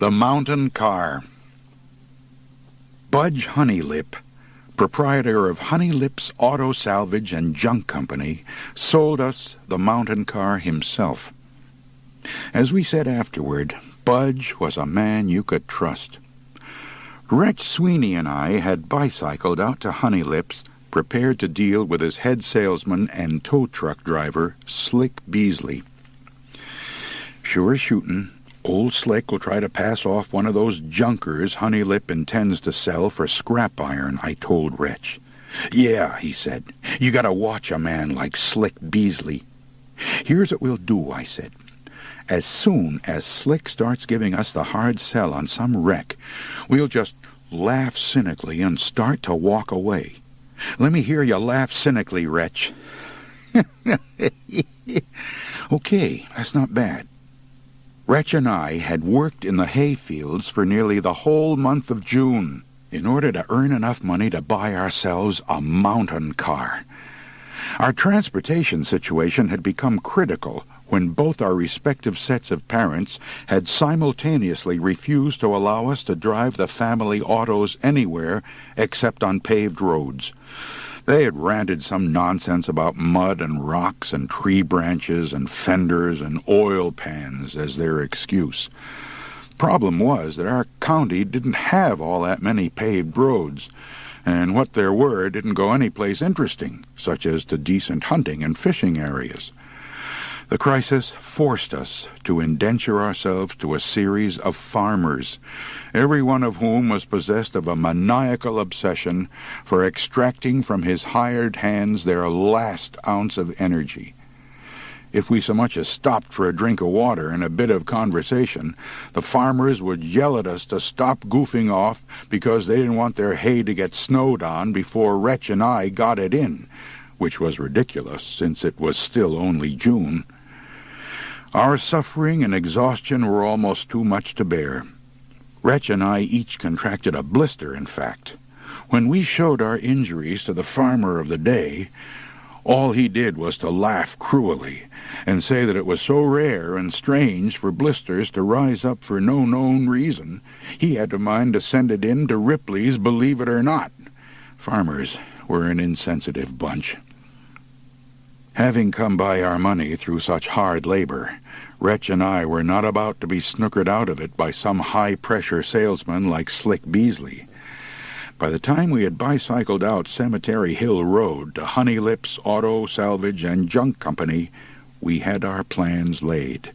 The Mountain Car. Budge Honeylip, proprietor of Honeylip's Auto Salvage and Junk Company, sold us the mountain car himself. As we said afterward, Budge was a man you could trust. Retch Sweeney and I had bicycled out to Honeylip's, prepared to deal with his head salesman and tow truck driver, Slick Beasley. Sure as shootin', old Slick will try to pass off one of those junkers Honeylip intends to sell for scrap iron, I told Retch. Yeah, he said, you gotta watch a man like Slick Beasley. Here's what we'll do, I said. As soon as Slick starts giving us the hard sell on some wreck, we'll just laugh cynically and start to walk away. Let me hear you laugh cynically, Retch. Okay, that's not bad. Retch and I had worked in the hay fields for nearly the whole month of June in order to earn enough money to buy ourselves a mountain car. Our transportation situation had become critical when both our respective sets of parents had simultaneously refused to allow us to drive the family autos anywhere except on paved roads. They had ranted some nonsense about mud and rocks and tree branches and fenders and oil pans as their excuse. Problem was that our county didn't have all that many paved roads, and what there were didn't go anyplace interesting, such as to decent hunting and fishing areas. The crisis forced us to indenture ourselves to a series of farmers, every one of whom was possessed of a maniacal obsession for extracting from his hired hands their last ounce of energy. If we so much as stopped for a drink of water and a bit of conversation, the farmers would yell at us to stop goofing off because they didn't want their hay to get snowed on before Retch and I got it in, which was ridiculous since it was still only June. Our suffering and exhaustion were almost too much to bear. Retch and I each contracted a blister, in fact. When we showed our injuries to the farmer of the day, all he did was to laugh cruelly and say that it was so rare and strange for blisters to rise up for no known reason, he had a mind to send it in to Ripley's Believe It or Not. Farmers were an insensitive bunch. Having come by our money through such hard labor, Retch and I were not about to be snookered out of it by some high-pressure salesman like Slick Beasley. By the time we had bicycled out Cemetery Hill Road to Honeylip's Auto Salvage and Junk Company, we had our plans laid.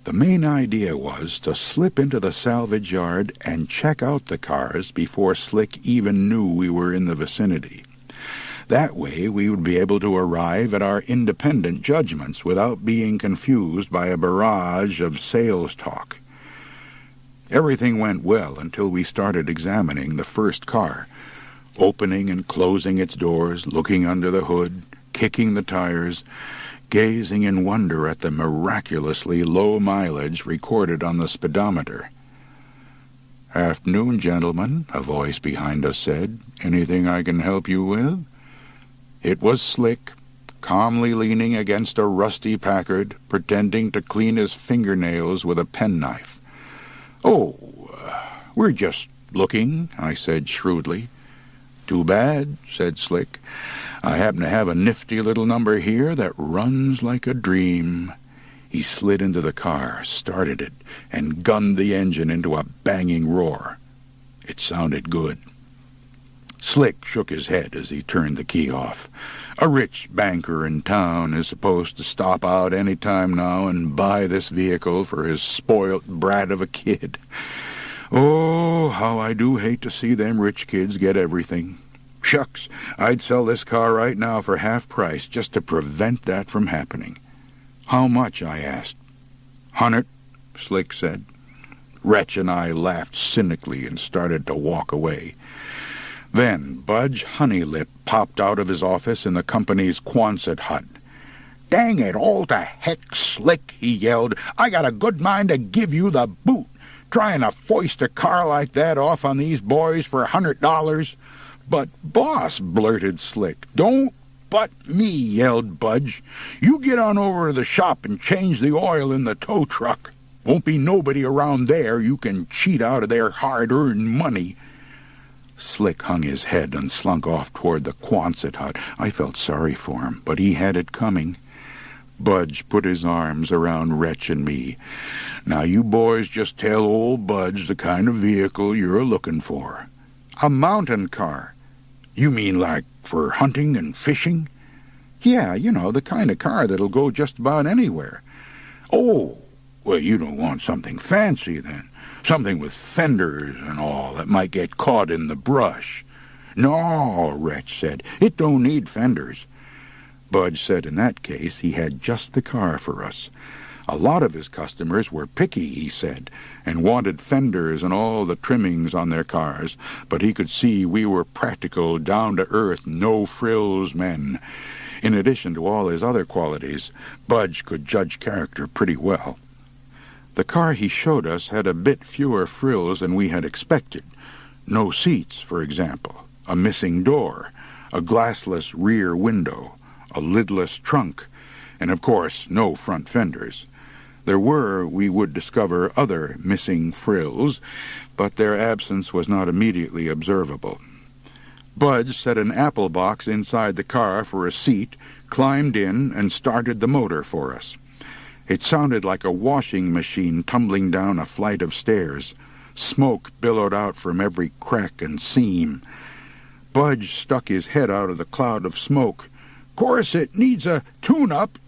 The main idea was to slip into the salvage yard and check out the cars before Slick even knew we were in the vicinity. That way we would be able to arrive at our independent judgments without being confused by a barrage of sales talk. Everything went well until we started examining the first car, opening and closing its doors, looking under the hood, kicking the tires, gazing in wonder at the miraculously low mileage recorded on the speedometer. "Afternoon, gentlemen," a voice behind us said. "Anything I can help you with?" It was Slick, calmly leaning against a rusty Packard, pretending to clean his fingernails with a penknife. We're just looking," I said shrewdly. "Too bad," said Slick. "I happen to have a nifty little number here that runs like a dream." He slid into the car, started it, and gunned the engine into a banging roar. It sounded good. Slick shook his head as he turned the key off. A rich banker in town is supposed to stop out any time now and buy this vehicle for his spoilt brat of a kid. Oh, how I do hate to see them rich kids get everything. Shucks, I'd sell this car right now for half price just to prevent that from happening. "How much?" I asked. "100, Slick said. Retch and I laughed cynically and started to walk away. Then Budge Honeylip popped out of his office in the company's Quonset hut. "Dang it all to heck, Slick," he yelled. "I got a good mind to give you the boot, trying to foist a car like that off on these boys for $100. "But, boss," blurted Slick. "Don't but me," yelled Budge. "You get on over to the shop and change the oil in the tow truck." Won't be nobody around there you can cheat out of their hard-earned money." Slick hung his head and slunk off toward the Quonset hut. I felt sorry for him, but he had it coming. Budge put his arms around Retch and me. "Now you boys just tell old Budge the kind of vehicle you're looking for." "A mountain car." "You mean like for hunting and fishing?" "Yeah, the kind of car that'll go just about anywhere." "Oh, well, you don't want something fancy then. Something with fenders and all that might get caught in the brush." "No," Retch said, "it don't need fenders." Budge said in that case he had just the car for us. A lot of his customers were picky, he said, and wanted fenders and all the trimmings on their cars, but he could see we were practical, down-to-earth, no-frills men. In addition to all his other qualities, Budge could judge character pretty well. The car he showed us had a bit fewer frills than we had expected. No seats, for example, a missing door, a glassless rear window, a lidless trunk, and of course no front fenders. There were, we would discover, other missing frills, but their absence was not immediately observable. Budge set an apple box inside the car for a seat, climbed in, and started the motor for us. It sounded like a washing machine tumbling down a flight of stairs. Smoke billowed out from every crack and seam. Budge stuck his head out of the cloud of smoke. "Course it needs a tune-up,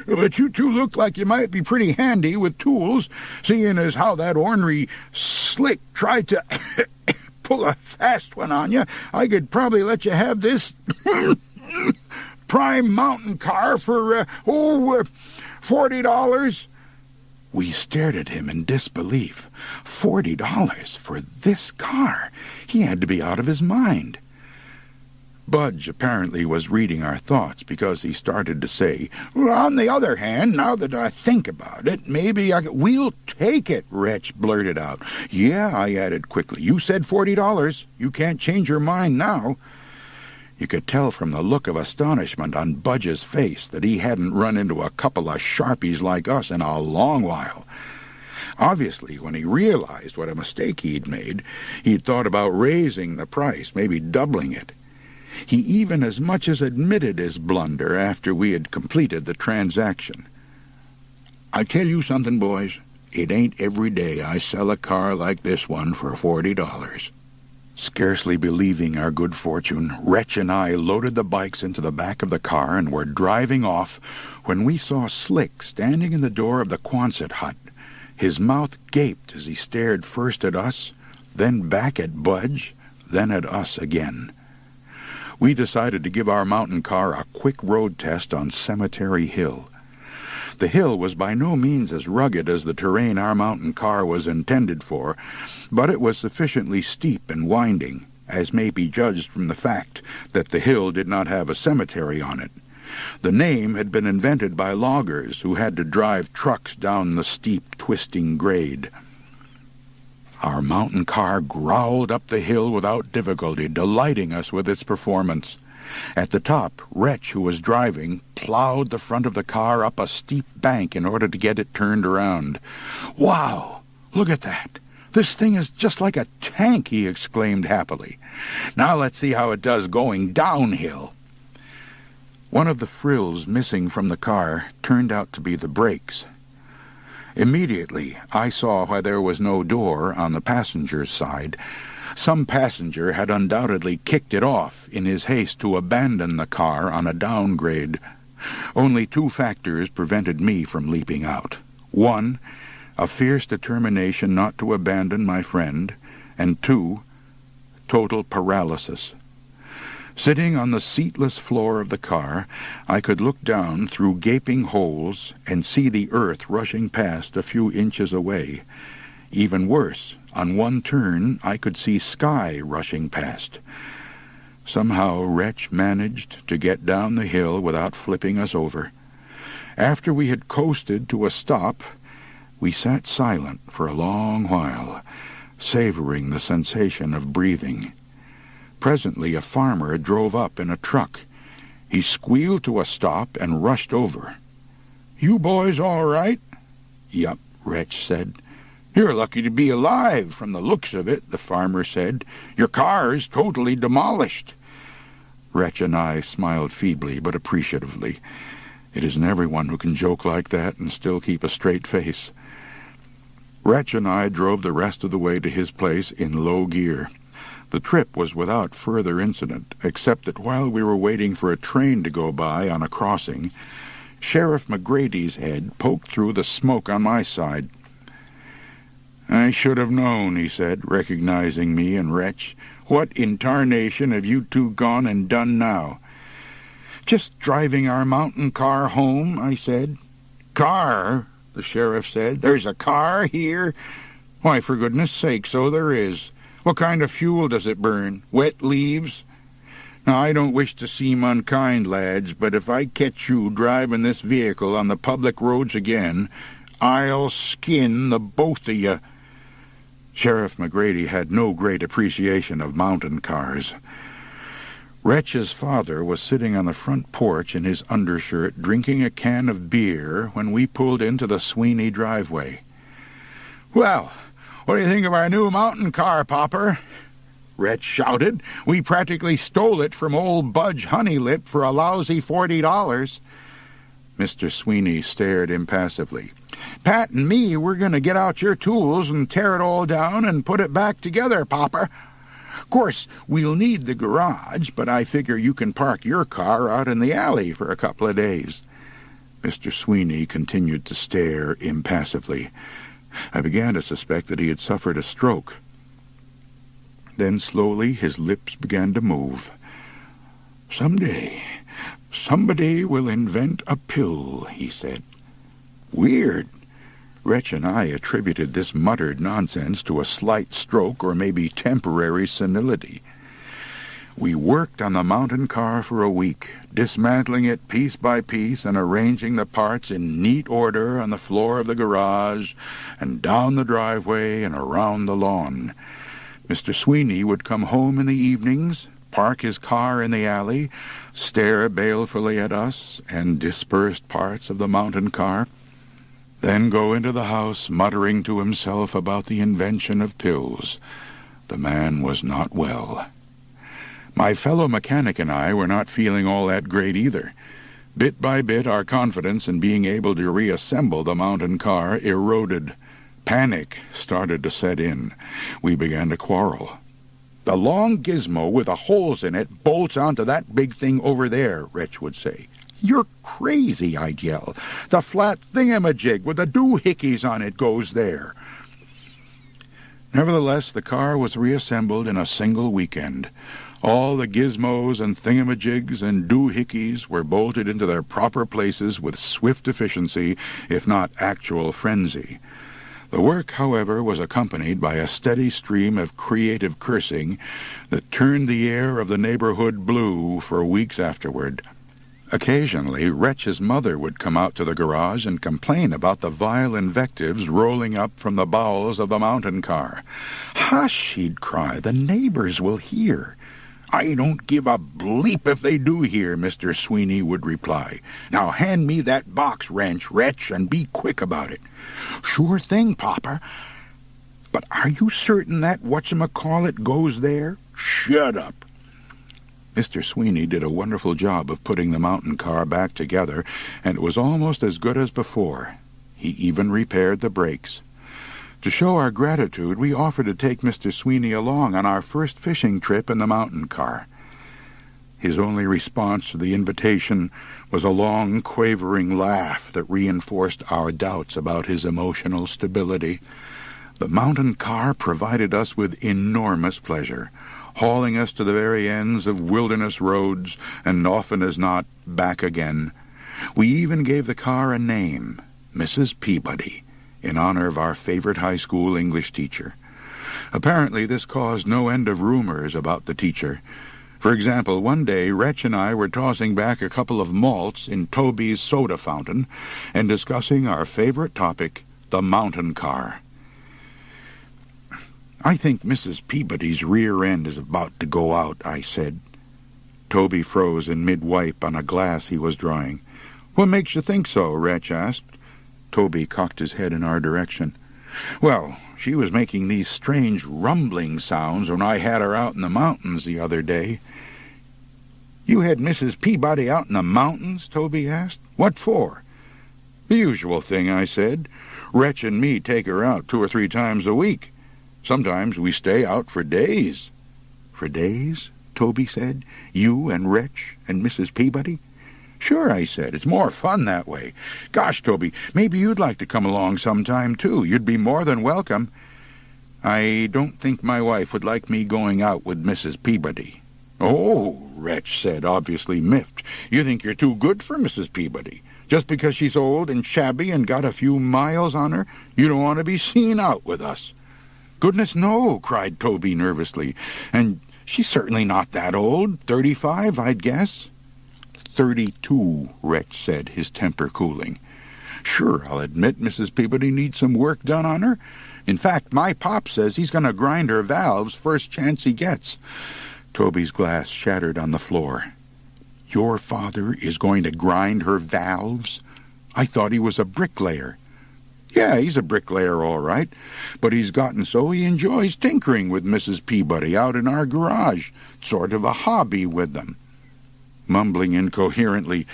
but you two look like you might be pretty handy with tools, seeing as how that ornery Slick tried to pull a fast one on you. I could probably let you have this prime mountain car for, $40. We stared at him in disbelief. $40 for this car? He had to be out of his mind. Budge apparently was reading our thoughts, because he started to say, "Well, on the other hand, now that I think about it, maybe I could—" "We'll take it," Retch blurted out. "Yeah," I added quickly. "You said $40. You can't change your mind now." You could tell from the look of astonishment on Budge's face that he hadn't run into a couple of sharpies like us in a long while. Obviously, when he realized what a mistake he'd made, he'd thought about raising the price, maybe doubling it. He even as much as admitted his blunder after we had completed the transaction. "I tell you something, boys, it ain't every day I sell a car like this one for $40. Scarcely believing our good fortune, Retch and I loaded the bikes into the back of the car and were driving off when we saw Slick standing in the door of the Quonset hut. His mouth gaped as he stared first at us, then back at Budge, then at us again. We decided to give our mountain car a quick road test on Cemetery Hill. The hill was by no means as rugged as the terrain our mountain car was intended for, but it was sufficiently steep and winding, as may be judged from the fact that the hill did not have a cemetery on it. The name had been invented by loggers who had to drive trucks down the steep, twisting grade. Our mountain car growled up the hill without difficulty, delighting us with its performance. At the top, Retch, who was driving, plowed the front of the car up a steep bank in order to get it turned around. "Wow! Look at that! This thing is just like a tank," he exclaimed happily. "Now let's see how it does going downhill." One of the frills missing from the car turned out to be the brakes. Immediately, I saw why there was no door on the passenger's side. Some passenger had undoubtedly kicked it off in his haste to abandon the car on a downgrade. Only two factors prevented me from leaping out. One, a fierce determination not to abandon my friend, and two, total paralysis. Sitting on the seatless floor of the car, I could look down through gaping holes and see the earth rushing past a few inches away. Even worse, on one turn I could see sky rushing past. Somehow Retch managed to get down the hill without flipping us over. After we had coasted to a stop, we sat silent for a long while, savoring the sensation of breathing. Presently a farmer drove up in a truck. He squealed to a stop and rushed over. "You boys all right?" "Yup." Retch said. "You're lucky to be alive, from the looks of it," the farmer said. "Your car is totally demolished." Retch and I smiled feebly but appreciatively. It isn't everyone who can joke like that and still keep a straight face. Retch and I drove the rest of the way to his place in low gear. The trip was without further incident, except that while we were waiting for a train to go by on a crossing, Sheriff McGrady's head poked through the smoke on my side. "I should have known," he said, recognizing me and Retch. "What in tarnation have you two gone and done now?" "Just driving our mountain car home," I said. "Car?" the sheriff said. "There's a car here?" "Why, for goodness sake, so there is. What kind of fuel does it burn? Wet leaves?" "Now, I don't wish to seem unkind, lads, but if I catch you driving this vehicle on the public roads again, I'll skin the both of you." Sheriff McGrady had no great appreciation of mountain cars. Retch's father was sitting on the front porch in his undershirt drinking a can of beer when we pulled into the Sweeney driveway. "Well, what do you think of our new mountain car, Popper?" Retch shouted. "We practically stole it from old Budge Honeylip for a lousy $40. Mr. Sweeney stared impassively. "Pat and me, we're going to get out your tools and tear it all down and put it back together, Popper. Of course, we'll need the garage, but I figure you can park your car out in the alley for a couple of days." Mr. Sweeney continued to stare impassively. I began to suspect that he had suffered a stroke. Then slowly his lips began to move. "Someday, somebody will invent a pill," he said. "Weird." Retch and I attributed this muttered nonsense to a slight stroke or maybe temporary senility. We worked on the mountain car for a week, dismantling it piece by piece and arranging the parts in neat order on the floor of the garage and down the driveway and around the lawn. Mr. Sweeney would come home in the evenings, park his car in the alley, stare balefully at us and dispersed parts of the mountain car, then go into the house muttering to himself about the invention of pills. The man was not well. My fellow mechanic and I were not feeling all that great either. Bit by bit, our confidence in being able to reassemble the mountain car eroded. Panic started to set in. We began to quarrel. "The long gizmo with the holes in it bolts onto that big thing over there," Retch would say. "You're crazy," I'd yell. "The flat thingamajig with the doohickeys on it goes there." Nevertheless, the car was reassembled in a single weekend. All the gizmos and thingamajigs and doohickeys were bolted into their proper places with swift efficiency, if not actual frenzy. The work, however, was accompanied by a steady stream of creative cursing that turned the air of the neighborhood blue for weeks afterward. Occasionally, Retch's mother would come out to the garage and complain about the vile invectives rolling up from the bowels of the mountain car. "Hush," he'd cry, "the neighbors will hear." "I don't give a bleep if they do hear," Mr. Sweeney would reply. "Now hand me that box wrench, Retch, and be quick about it." "Sure thing, Popper." "But are you certain that whatchamacallit goes there?" "Shut up." Mr. Sweeney did a wonderful job of putting the mountain car back together, and it was almost as good as before. He even repaired the brakes. To show our gratitude, we offered to take Mr. Sweeney along on our first fishing trip in the mountain car. His only response to the invitation was a long, quavering laugh that reinforced our doubts about his emotional stability. The mountain car provided us with enormous pleasure, hauling us to the very ends of wilderness roads, and often as not, back again. We even gave the car a name, Mrs. Peabody, in honor of our favorite high school English teacher. Apparently this caused no end of rumors about the teacher. For example, one day Retch and I were tossing back a couple of malts in Toby's soda fountain and discussing our favorite topic, the mountain car. "I think Mrs. Peabody's rear end is about to go out," I said. Toby froze in mid-wipe on a glass he was drying. "What makes you think so?" Retch asked. Toby cocked his head in our direction. "Well, she was making these strange rumbling sounds when I had her out in the mountains the other day." "You had Mrs. Peabody out in the mountains?" Toby asked. "What for?" "The usual thing," I said. "Retch and me take her out 2 or 3 times a week. Sometimes we stay out for days." "For days?" Toby said. "You and Retch and Mrs. Peabody?" "Sure," I said. "It's more fun that way. Gosh, Toby, maybe you'd like to come along sometime, too. You'd be more than welcome." "I don't think my wife would like me going out with Mrs. Peabody." "Oh," Retch said, obviously miffed. "You think you're too good for Mrs. Peabody? Just because she's old and shabby and got a few miles on her, you don't want to be seen out with us." "Goodness, no," cried Toby nervously. "And she's certainly not that old. 35, I'd guess." 32, Retch said, his temper cooling. "Sure, I'll admit Mrs. Peabody needs some work done on her. In fact, my pop says he's going to grind her valves first chance he gets." Toby's glass shattered on the floor. "Your father is going to grind her valves? I thought he was a bricklayer." "Yeah, he's a bricklayer, all right, but he's gotten so he enjoys tinkering with Mrs. Peabody out in our garage, sort of a hobby with them." Mumbling incoherently,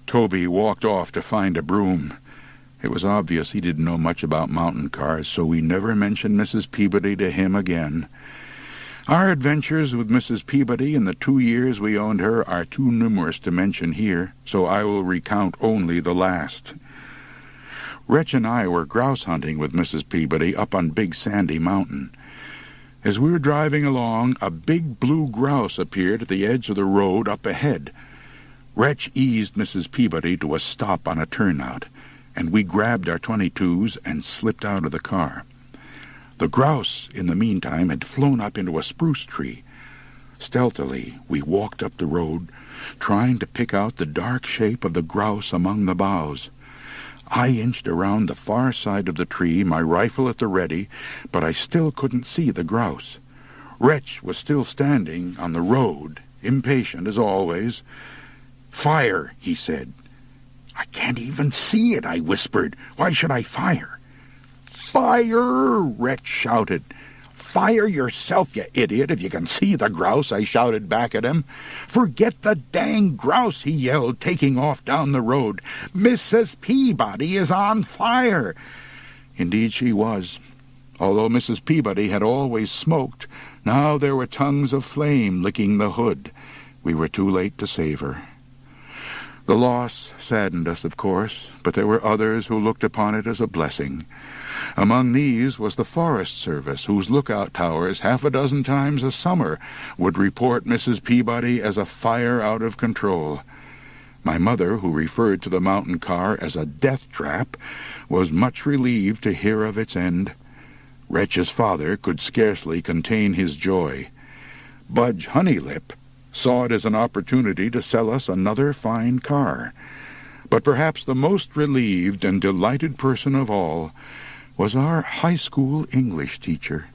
Toby walked off to find a broom. It was obvious he didn't know much about mountain cars, so we never mentioned Mrs. Peabody to him again. Our adventures with Mrs. Peabody in the 2 years we owned her are too numerous to mention here, so I will recount only the last. Retch and I were grouse hunting with Mrs. Peabody up on Big Sandy Mountain. As we were driving along, a big blue grouse appeared at the edge of the road up ahead. Retch eased Mrs. Peabody to a stop on a turnout, and we grabbed our .22s and slipped out of the car. The grouse, in the meantime, had flown up into a spruce tree. Stealthily, we walked up the road, trying to pick out the dark shape of the grouse among the boughs. I inched around the far side of the tree, my rifle at the ready, but I still couldn't see the grouse. Retch was still standing on the road, impatient as always. "Fire," he said. "I can't even see it," I whispered. "Why should I fire?" "Fire!" Retch shouted. "Fire yourself, you idiot, if you can see the grouse," I shouted back at him. "Forget the dang grouse," he yelled, taking off down the road. "Mrs. Peabody is on fire." Indeed she was. Although Mrs. Peabody had always smoked, now there were tongues of flame licking the hood. We were too late to save her. The loss saddened us, of course, but there were others who looked upon it as a blessing. Among these was the Forest Service, whose lookout towers 6 times a summer would report Mrs. Peabody as a fire out of control. My mother, who referred to the mountain car as a death trap, was much relieved to hear of its end. Retch's father could scarcely contain his joy. Budge Honeylip saw it as an opportunity to sell us another fine car. But perhaps the most relieved and delighted person of all was our high school English teacher.